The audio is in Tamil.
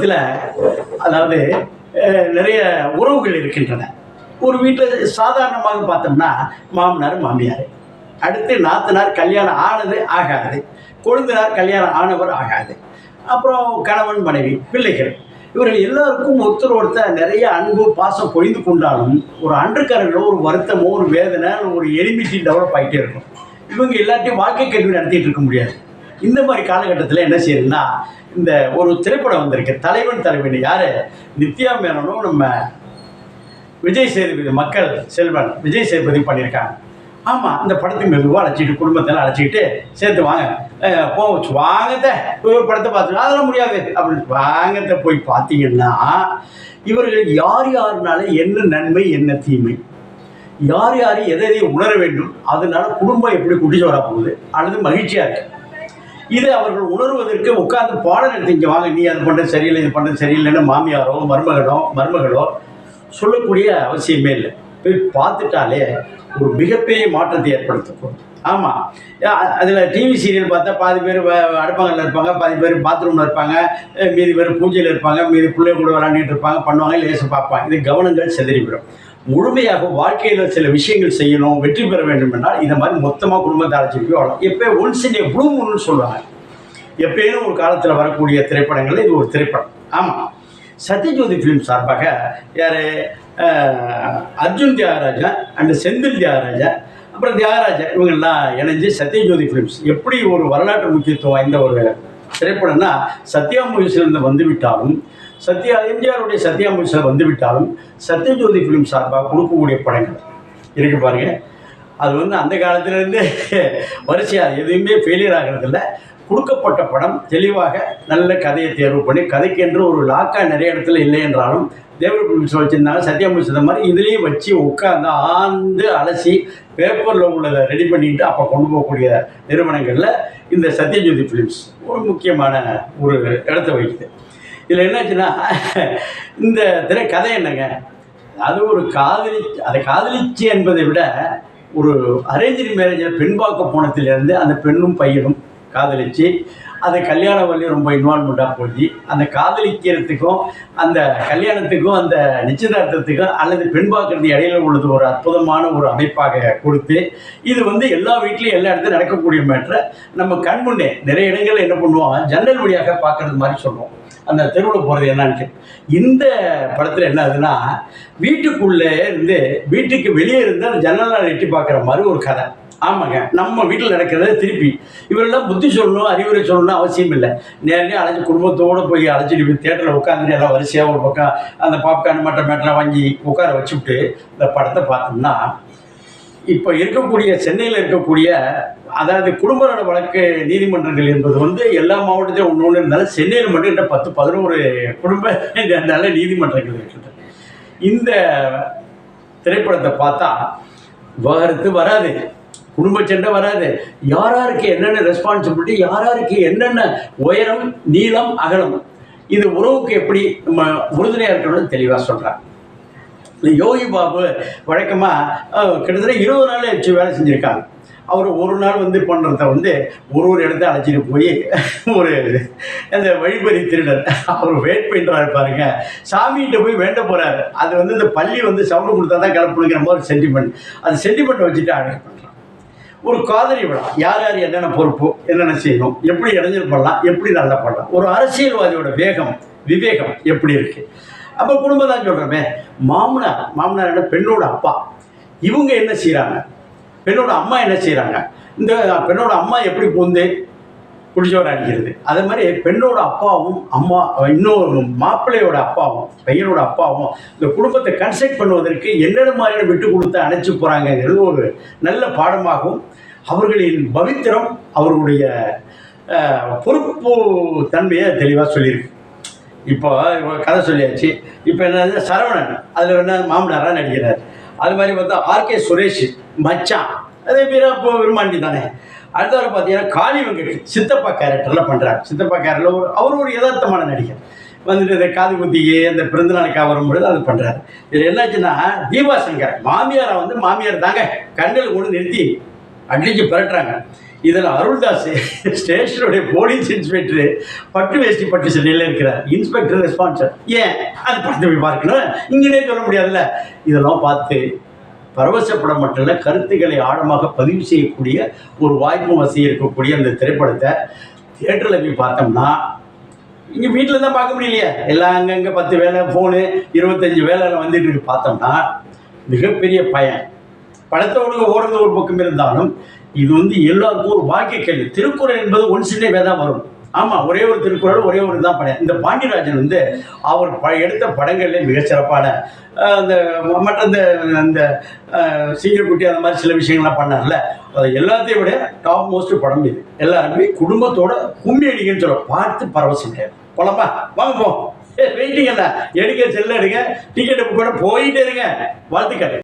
குடும்பத்தில் அதாவது நிறைய உறவுகள் இருக்கின்றன. ஒரு வீட்டில் சாதாரணமாக பார்த்தோம்னா மாமனார் மாமியார், அடுத்து நாத்தனார் கல்யாணம் ஆனது ஆகாது, கொழுந்தனார் கல்யாணம் ஆனவர் ஆகாது, அப்புறம் கணவன் மனைவி பிள்ளைகள், இவர்கள் எல்லாருக்கும் ஒருத்தர் ஒருத்தர் நிறைய அன்பு பாசம் பொழிந்து கொண்டாலும் ஒரு அன்றுக்கரங்களோ ஒரு வருத்தமோ ஒரு வேதனை ஒரு எலிமிட்டி டெவலப் ஆகிட்டே இருக்கும். இவங்க எல்லாத்தையும் வாழ்க்கை கல்வி நடத்திட்டு இருக்க முடியாது. இந்த மாதிரி காலகட்டத்தில் என்ன செய்யணும்னா, இந்த ஒரு திரைப்படம் வந்திருக்கு தலைவன் தலைவன், யார் நித்யா மேனனும் நம்ம விஜய் சேதுபதி, மக்கள் செல்வன் விஜய் சேதுபதி பண்ணியிருக்காங்க. ஆமாம், இந்த படத்துக்கு மெதுவாக அழைச்சிட்டு குடும்பத்தெல்லாம் அழைச்சிக்கிட்டு சேர்த்து வாங்க போச்சு வாங்கத்த ஒரு படத்தை பார்த்து அதெல்லாம் முடியாது அப்படின்னு வாங்கத்தை போய் பார்த்தீங்கன்னா இவர்கள் யார் யாருனால என்ன நன்மை என்ன தீமை, யார் யார் எதை எதை உணர வேண்டும், அதனால குடும்பம் எப்படி குடிச்சு வரப்போகுது அல்லது மகிழ்ச்சியாக இருக்கு, இதை அவர்கள் உணர்வதற்கு உட்கார்ந்து பாடம் எடுத்து இங்கே வாங்க நீ அது பண்ணுறது சரியில்லை இது பண்ணுறது சரியில்லைன்னு மாமியாரோ மருமகளோ சொல்லக்கூடிய அவசியமே இல்லை. போய் பார்த்துட்டாலே ஒரு மிகப்பெரிய மாற்றத்தை ஏற்படுத்தக்கூடும். ஆமாம், அதில் டிவி சீரியல் பார்த்தா பாதி பேர் அடுப்பங்கல்ல இருப்பாங்க, பாதி பேர் பாத்ரூமில் இருப்பாங்க, மீதி பேர் பூஜையில் இருப்பாங்க, மீதி பிள்ளை கூட விளாண்டுட்டு இருப்பாங்க, பண்ணுவாங்க, லேசு பார்ப்பாங்க. இது கவனங்கள் சிதறிவிடும். முழுமையாக வாழ்க்கையில் சில விஷயங்கள் செய்யணும், வெற்றி பெற வேண்டும் என்றால் இந்த மாதிரி மொத்தமாக குடும்பத்தை அழைச்சிட்டு போய் வரலாம். எப்போ ஒன்ஸ் இன் ஏ ப்ளூ மூன்னு சொல்லுவாங்க, எப்பயும் ஒரு காலத்தில் வரக்கூடிய திரைப்படங்கள் இது ஒரு திரைப்படம். ஆமாம், சத்யஜோதி ஃபிலிம் சார்பாக யார் அர்ஜுன் தியாகராஜா அண்டு செந்தில் தியாகராஜா அப்புறம் தியாகராஜா இவங்கெல்லாம் இணைஞ்சு சத்யஜோதி ஃபிலிம்ஸ் எப்படி ஒரு வரலாற்று முக்கியத்துவம் வாய்ந்த ஒரு திரைப்படம்னா, சத்யா மூவிஸிலிருந்து வந்துவிட்டாலும் எம்ஜிஆருடைய சத்யா மூவிஸில் வந்துவிட்டாலும் சத்யஜோதி ஃபிலிம் சார்பாக கொடுக்கக்கூடிய படங்கள் இருக்கு பாருங்க. அது அந்த காலத்திலேருந்து வரிசையாக எதுவுமே ஃபெயிலியர் ஆகிறதில்ல. கொடுக்கப்பட்ட படம் தெளிவாக நல்ல கதையை தேர்வு பண்ணி, கதைக்கென்று ஒரு லாக்காக நிறைய இடத்துல இல்லை என்றாலும் தேவர் ஃபிலிம்ஸ் வச்சுருந்தாங்க, சத்யா மூவிஸ் இந்த மாதிரி இதுலேயும் வச்சு உட்காந்து ஆழ்ந்து அலசி பேப்பரில் உள்ளதை ரெடி பண்ணிட்டு அப்போ கொண்டு போகக்கூடிய நிறுவனங்களில் இந்த சத்யஜோதி ஃபிலிம்ஸ் ஒரு முக்கியமான ஒரு இடத்த வகிக்குது. இதில் என்னாச்சுன்னா, இந்த கதை என்னங்க, அது ஒரு காதலிச்சு என்பதை விட ஒரு அரேஞ்சு மேரேஜில் பெண் பார்க்க போனதுலேருந்து அந்த பெண்ணும் பையனும் காதலிச்சு அந்த கல்யாணம் வரையும் ரொம்ப இன்வால்மெண்ட்டாக போய் அந்த காதலிக்கிறதுக்கும் அந்த கல்யாணத்துக்கும் அந்த நிச்சயதார்த்தத்துக்கும் அல்லது பெண் பார்க்கறது இடையில உள்ளது ஒரு அற்புதமான ஒரு அமைப்பாக கொடுத்து இது எல்லா வீட்லேயும் எல்லா இடத்துலையும் நடக்கக்கூடிய மேட்டரை நம்ம கண்முன்னே நிறைய இடங்களில் என்ன பண்ணுவோம், ஜன்னல் வழியாக பார்க்குறது மாதிரி சொல்லுவோம். அந்த தெருவில் போகிறது என்னான்னு இந்த படத்தில் என்ன ஆகுதுன்னா, வீட்டுக்குள்ளே இருந்து வீட்டுக்கு வெளியே இருந்து அந்த ஜன்னலால் எட்டி பார்க்குற மாதிரி ஒரு கதை. ஆமாங்க, நம்ம வீட்டில் நடக்கிறத திருப்பி இவரெல்லாம் புத்தி சொல்லணும் அறிவுரை சொல்லணும்னு அவசியம் இல்லை. நேரடியாக அழைச்சி குடும்பத்தோடு போய் அழைச்சிட்டு போய் தேட்டரில் உட்காந்துட்டு எல்லாம் வரிசையாக ஒரு பக்கம் அந்த பாப்கார்ன் மேட்டெல்லாம் வாங்கி உட்கார வச்சுவிட்டு இந்த படத்தை பார்த்தோம்னா, இப்போ இருக்கக்கூடிய சென்னையில் இருக்கக்கூடிய அதாவது குடும்ப நல வழக்கு நீதிமன்றங்கள் என்பது எல்லா மாவட்டத்தையும் ஒன்று இருந்தாலும் சென்னையில் மட்டும் என்ன 10-11 குடும்ப நல்ல நீதிமன்றங்கள் இருக்கின்றன. இந்த திரைப்படத்தை பார்த்தா விவகாரத்து வராது, குடும்ப சண்டை வராது, யாராருக்கு என்னென்ன ரெஸ்பான்சிபிலிட்டி, யாராருக்கு என்னென்ன உயரம் நீளம் அகலம், இது உறவுக்கு எப்படி நம்ம உறுதுணையாக இருக்கணும்னு தெளிவாக சொல்கிறாங்க. யோகி பாபு வழக்கமாக கிட்டத்தட்ட 20 நாள் வச்சு வேலை செஞ்சுருக்காங்க. அவர் ஒரு நாள் பண்ணுறத ஒரு இடத்த அழைச்சிட்டு போய் ஒரு அந்த வழிபறி திருடர் அவர் வெயிட் பண்ணுறாரு பாருங்க, சாமிகிட்ட போய் வேண்ட போகிறாரு. அது இந்த பள்ளி சவுண்டு கொடுத்தா தான் கிளப்புங்கிற மாதிரி ஒரு சென்டிமெண்ட், அந்த சென்டிமெண்ட்டை வச்சுட்டு அழகு பண்ணுறான். ஒரு காதலி விழா, யார் யார் என்னென்ன பொறுப்பு என்னென்ன செய்யணும், எப்படி இடைஞ்சல் பண்ணலாம், எப்படி நல்லா பண்ணலாம், ஒரு அரசியல்வாதியோட விவேகம் எப்படி இருக்குது. அப்போ குடும்பம் தான் சொல்கிறோமே, மாமனார் என்ன பெண்ணோட அப்பா, இவங்க என்ன செய்கிறாங்க, பெண்ணோட அம்மா என்ன செய்கிறாங்க, இந்த பெண்ணோட அம்மா எப்படி குடிச்சவரை அடிக்கிறது, அதே மாதிரி பெண்ணோட அப்பாவும் அம்மா இன்னொரு மாப்பிள்ளையோட அப்பாவும் பையனோட அப்பாவும் இந்த குடும்பத்தை கன்ஸ்ட்ரக்ட் பண்ணுவதற்கு என்னென்ன மாதிரியான விட்டு கொடுத்து அணைச்சி போகிறாங்கிறது ஒரு நல்ல பாடமாகவும், அவர்களின் பவித்திரம் அவர்களுடைய பொறுப்பு தன்மையை தெளிவாக சொல்லியிருக்கு. இப்போ கதை சொல்லியாச்சு. இப்போ என்ன சரவணன் அதில் என்ன மாமனாராக நடிக்கிறார். அது மாதிரி பார்த்தா ஆர்கே சுரேஷ் மச்சான், அதே விரும்மாண்டி தானே. அடுத்தவரை பார்த்தீங்கன்னா காளி வெங்கட் சித்தப்பா கேரக்டரில் பண்ணுறாரு. சித்தப்பா கேரக்டரில் அவர் ஒரு யதார்த்தமான நடிகர் இந்த காது குத்திக்கு அந்த பிறந்தநாளுக்காக வரும்பொழுது அது பண்ணுறாரு. இதில் என்னாச்சுன்னா, தீபா சங்கர் மாமியாரை மாமியார் தாங்க கண்ணில் கொண்டு நிறுத்தி அடிச்சு பரட்டுறாங்க. இதில் அருள்தாஸ் ஸ்டேஷனுடைய போலீஸ் இன்ஸ்பெக்டர் பட்டு வேஷ்டி பட்டு சட்டையில் இருக்கிறார். இன்ஸ்பெக்டர் ரெஸ்பான்சர். ஏன் அது படத்தை போய் பார்க்கணும், இங்கேனே சொல்ல முடியாதுல்ல. இதெல்லாம் பார்த்து பரவசப்பட மட்டும் இல்லை, கருத்துக்களை ஆழமாக பதிவு செய்யக்கூடிய ஒரு வாய்ப்பு வசதி இருக்கக்கூடிய அந்த திரைப்படத்தை தியேட்டரில் போய் பார்த்தோம்னா, இங்கே வீட்டில் தான் பார்க்க முடியலையே, எல்லாம் அங்கங்கே 10 வேலை, ஃபோனு 25 வேலையில் வந்துட்டு இருக்கு. பார்த்தோம்னா மிகப்பெரிய பயன். படத்தோடு ஓடுறது ஒரு பக்கம் இருந்தாலும் இது எல்லாருக்கும் ஒரு வாழ்க்கை கேள்வி. திருக்குறள் என்பது ஒன் சின்னவே தான் வரும். ஆமாம், ஒரே ஒரு திருக்குறள், ஒரே ஒரு தான் படம். இந்த பாண்டியராஜன் அவர் எடுத்த படங்கள்ல மிகச்சிறப்பான அந்த மற்ற அந்த சிங்கக்குட்டி அந்த மாதிரி சில விஷயங்கள்லாம் பண்ணார்ல, அது எல்லாத்தையும் விட டாப் மோஸ்ட் படம் இது. எல்லாருமே குடும்பத்தோட கும்மி அடிங்கன்னு சொல்ல பார்த்து பரவசம் கிடையாது. போலாமா, வாங்க போ. வெயிட்டிங் என்ன, எடுக்க செல்ல எடுங்க, டிக்கெட்டு புக் பண்ண போயிட்டே இருங்க. வாழ்த்துக்கள்.